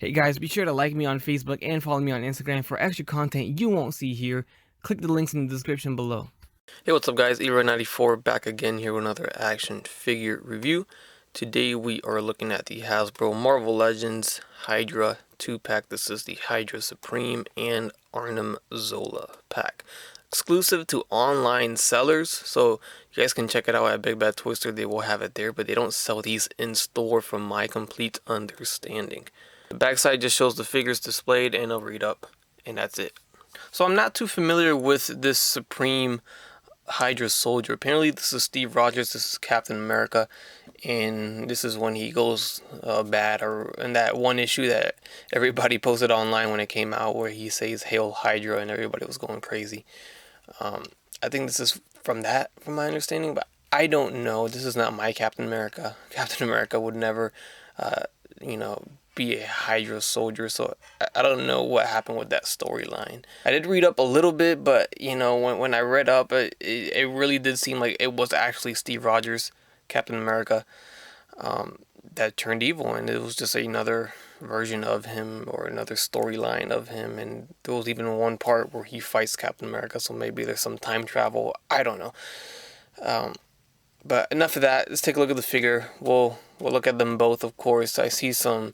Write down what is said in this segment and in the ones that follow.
Hey guys, be sure to like me on Facebook and follow me on Instagram for extra content you won't see here. Click the links in the description below. Hey, what's up guys, Hydra94 back again here with another action figure review. Today we are looking at the Hasbro Marvel Legends Hydra 2-pack. This is the Hydra Supreme and ARNIM ZOLA pack. Exclusive to online sellers, so you guys can check it out at Big Bad Toy Store. They will have it there, but they don't sell these in store from my complete understanding. The backside just shows the figures displayed and I'll read up, and that's it. So I'm not too familiar with this Supreme Hydra soldier. Apparently this is Steve Rogers, this is Captain America, and this is when he goes bad, or in that one issue that everybody posted online when it came out where he says "Hail Hydra" and everybody was going crazy. I think this is from that, from my understanding, but I don't know. This is not my Captain America. Captain America would never be a Hydra soldier, so I don't know what happened with that storyline. I did read up a little bit, but when I read up, it really did seem like it was actually Steve Rogers, Captain America, that turned evil, and it was just another version of him or another storyline of him. And there was even one part where he fights Captain America, so maybe there's some time travel. I don't know. But enough of that. Let's take a look at the figure. We'll look at them both, of course. I see some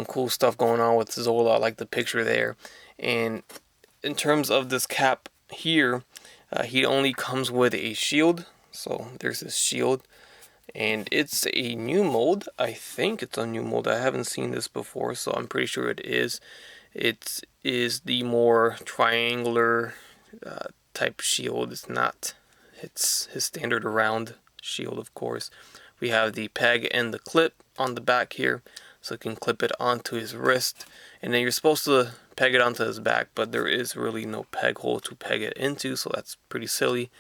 cool stuff going on with Zola. I like the picture there. And in terms of this cap here, he only comes with a shield. So there's this shield, and it's a new mold. I think it's a new mold. I haven't seen this before, so I'm pretty sure it is. It is the more triangular type shield. It's his standard round shield, of course. We have the peg and the clip on the back here, so you can clip it onto his wrist, and then you're supposed to peg it onto his back, but there is really no peg hole to peg it into, so that's pretty silly.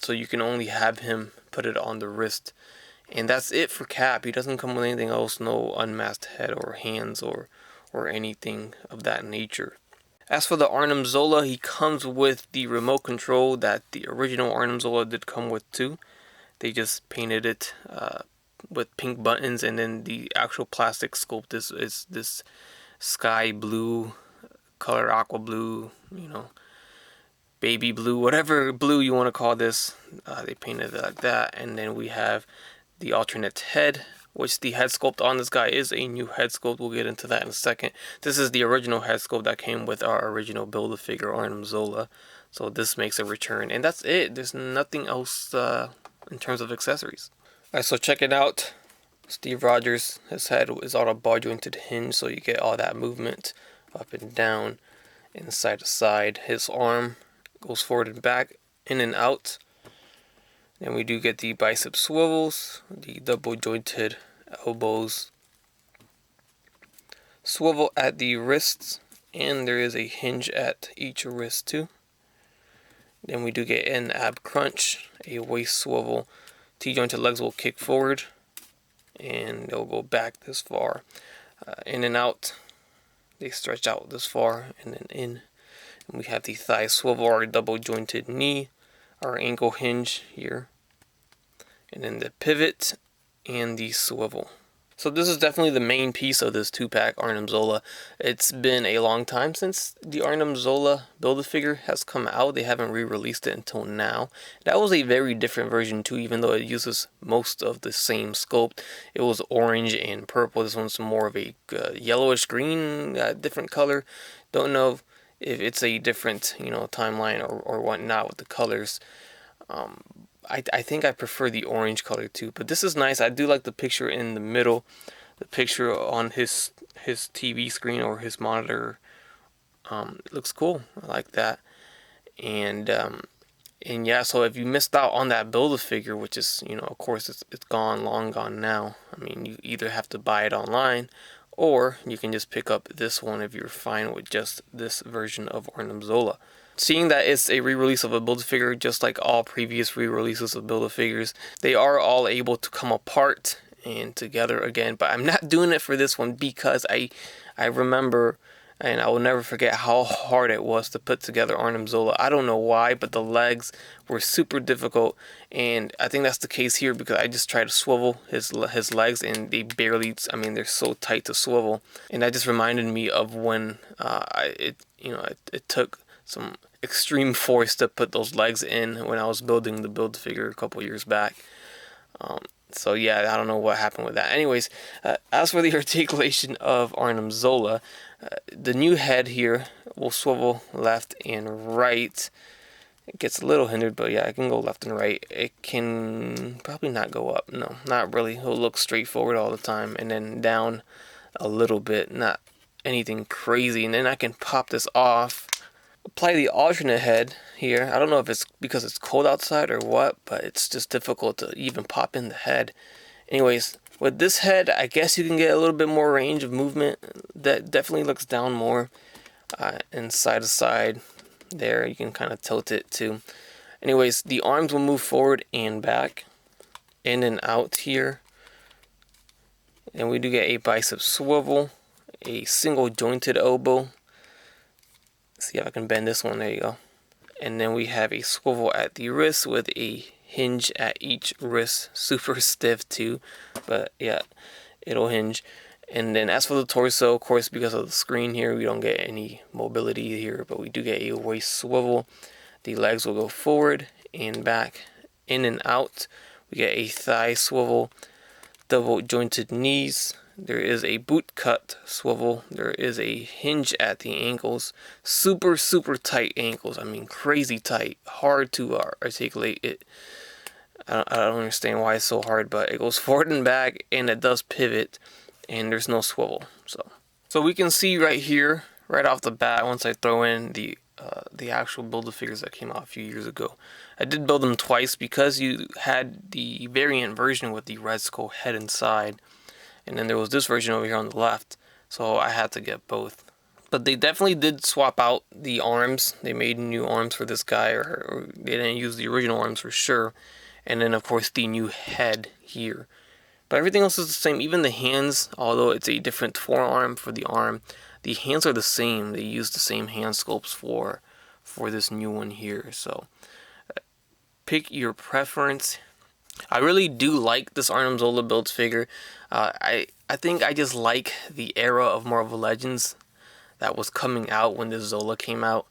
So you can only have him put it on the wrist, and that's it for Cap. He doesn't come with anything else, no unmasked head or hands or anything of that nature. As for the ARNIM ZOLA, he comes with the remote control that the original ARNIM ZOLA did come with too. They just painted it with pink buttons, and then the actual plastic sculpt is this sky blue color, aqua blue, baby blue, whatever blue you want to call this. They painted it like that. And then we have the alternate head, which the head sculpt on this guy is a new head sculpt. We'll get into that in a second. This is the original head sculpt that came with our original Build-A-Figure ARNIM ZOLA. So this makes a return, and that's it. There's nothing else in terms of accessories. Alright, so check it out. Steve Rogers, his head is on a bar jointed hinge, so you get all that movement up and down and side to side. His arm goes forward and back, in and out. Then we do get the bicep swivels, the double jointed elbows, swivel at the wrists, and there is a hinge at each wrist too. Then we do get an ab crunch, a waist swivel. T-jointed legs will kick forward, and they'll go back this far. In and out, they stretch out this far, and then in. And we have the thigh swivel, our double jointed knee, our ankle hinge here, and then the pivot and the swivel. So this is definitely the main piece of this 2-pack ARNIM ZOLA. It's been a long time since the ARNIM ZOLA Build-A-Figure has come out. They haven't re-released it until now. That was a very different version too, even though it uses most of the same sculpt. It was orange and purple. This one's more of a yellowish green, different color. Don't know if it's a different timeline or whatnot with the colors. I think I prefer the orange color too, but this is nice. I do like the picture in the middle, the picture on his TV screen or his monitor. It looks cool. I like that. And yeah, so if you missed out on that Build-A-Figure, which is of course it's gone, long gone now. I mean, you either have to buy it online, or you can just pick up this one if you're fine with just this version of ARNIM ZOLA. Seeing that it's a re-release of a Build-A-Figure, just like all previous re-releases of Build-A-Figures, they are all able to come apart and together again. But I'm not doing it for this one because I remember And I will never forget how hard it was to put together Arnim Zola. I don't know why, but the legs were super difficult, and I think that's the case here because I just tried to swivel his legs, and they barely. I mean, they're so tight to swivel, and that just reminded me of when it took some extreme force to put those legs in when I was building the Build-A-Figure a couple years back. So yeah, I don't know what happened with that. Anyways, as for the articulation of Arnim Zola, the new head here will swivel left and right. It gets a little hindered, but yeah, it can go left and right. It can probably not go up. No, not really. It'll look straight forward all the time, and then down a little bit. Not anything crazy. And then I can pop this off. Apply the alternate head here. I don't know if it's because it's cold outside or what, but it's just difficult to even pop in the head. Anyways, with this head, I guess you can get a little bit more range of movement. That definitely looks down more, and side to side. There, you can kind of tilt it too. Anyways, the arms will move forward and back, in and out here. And we do get a bicep swivel, a single jointed elbow. See if I can bend this one. There you go. And then we have a swivel at the wrist with a hinge at each wrist. Super stiff too, but yeah, it'll hinge. And then as for the torso, of course, because of the screen here, we don't get any mobility here, but we do get a waist swivel. The legs will go forward and back, in and out. We get a thigh swivel, double jointed knees. There is a boot cut swivel. There is a hinge at the ankles. Super, super tight ankles. I mean, crazy tight. Hard to articulate it. I don't understand why it's so hard, but it goes forward and back, and it does pivot, and there's no swivel. So we can see right here, right off the bat, once I throw in the actual Build-A-Figures that came out a few years ago. I did build them twice because you had the variant version with the Red Skull head inside. And then there was this version over here on the left, so I had to get both. But they definitely did swap out the arms. They made new arms for this guy, or they didn't use the original arms for sure. And then, of course, the new head here. But everything else is the same. Even the hands, although it's a different forearm for the arm, the hands are the same. They use the same hand sculpts for this new one here. So pick your preference. I really do like this Arnim Zola build figure. I think I just like the era of Marvel Legends that was coming out when this Zola came out,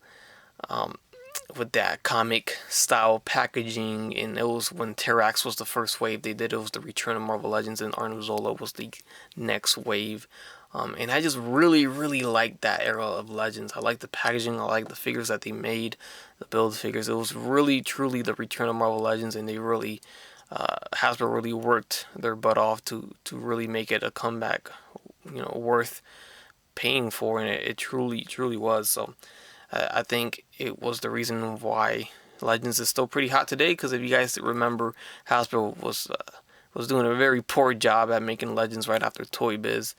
with that comic style packaging. And it was when Terrax was the first wave they did. It was the Return of Marvel Legends, and Arnim Zola was the next wave. And I just really, really like that era of Legends. I like the packaging. I like the figures that they made, the build figures. It was really, truly the Return of Marvel Legends, and they really... Hasbro really worked their butt off to really make it a comeback, worth paying for, and it truly, truly was. So I think it was the reason why Legends is still pretty hot today. Because if you guys remember, Hasbro was doing a very poor job at making Legends right after Toy Biz,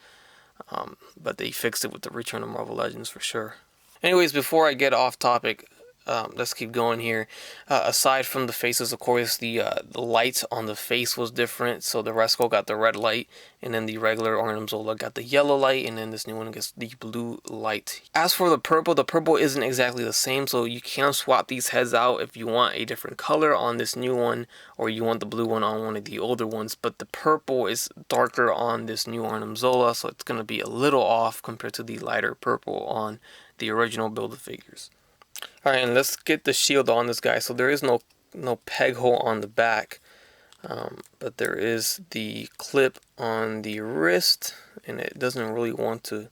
but they fixed it with the Return of Marvel Legends for sure. Anyways, before I get off topic, let's keep going here. Aside from the faces, of course, the light on the face was different. So the Red Skull got the red light, and then the regular Arnim Zola got the yellow light, and then this new one gets the blue light. As for the purple isn't exactly the same, so you can swap these heads out if you want a different color on this new one, or you want the blue one on one of the older ones. But the purple is darker on this new Arnim Zola, so it's going to be a little off compared to the lighter purple on the original Build-A-Figures. Alright, and let's get the shield on this guy. So there is no peg hole on the back, but there is the clip on the wrist, and it doesn't really want to...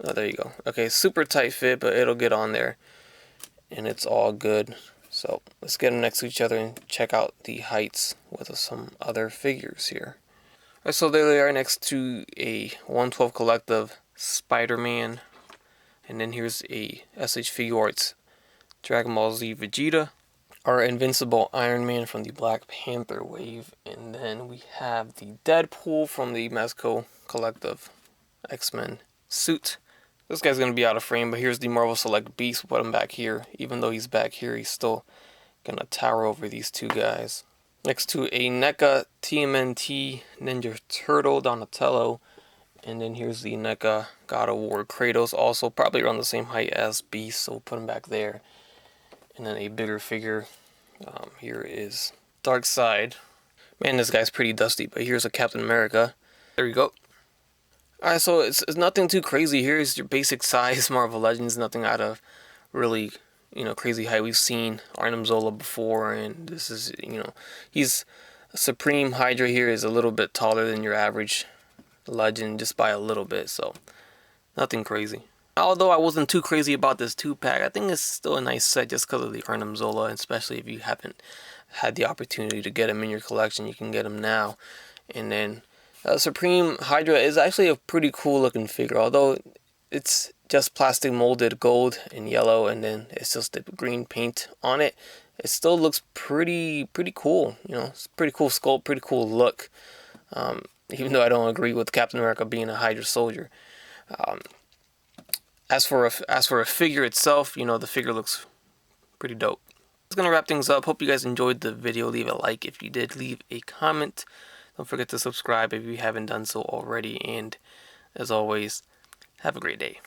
Oh, there you go. Okay, super tight fit, but it'll get on there, and it's all good. So let's get them next to each other and check out the heights with some other figures here. Alright, so there they are next to a 112 Collective Spider-Man. And then here's a SH Figuarts Dragon Ball Z Vegeta, our Invincible Iron Man from the Black Panther wave, and then we have the Deadpool from the Mezco Collective X-Men suit. This guy's going to be out of frame, but here's the Marvel Select Beast. We'll put him back here. Even though he's back here, he's still going to tower over these two guys. Next to a NECA TMNT Ninja Turtle Donatello And then here's the NECA God of War Kratos, also probably around the same height as Beast, so we'll put him back there. And then a bigger figure. Here is Darkseid. Man, this guy's pretty dusty, but here's a Captain America. There we go. Alright, so it's nothing too crazy. Here's your basic size Marvel Legends, nothing out of really, crazy height. We've seen ARNIM ZOLA before, and this is, he's Supreme Hydra here is a little bit taller than your average Legend, just by a little bit, so nothing crazy. Although I wasn't too crazy about this 2-pack, I think it's still a nice set just because of the ARNIM ZOLA, especially if you haven't had the opportunity to get him in your collection. You can get him now. And then Supreme Hydra is actually a pretty cool looking figure, although it's just plastic molded gold and yellow, and then it's just the green paint on it. It still looks pretty cool. It's pretty cool sculpt, pretty cool look. Even though I don't agree with Captain America being a Hydra soldier. As for a figure itself, the figure looks pretty dope. That's gonna wrap things up. Hope you guys enjoyed the video. Leave a like if you did. Leave a comment. Don't forget to subscribe if you haven't done so already. And as always, have a great day.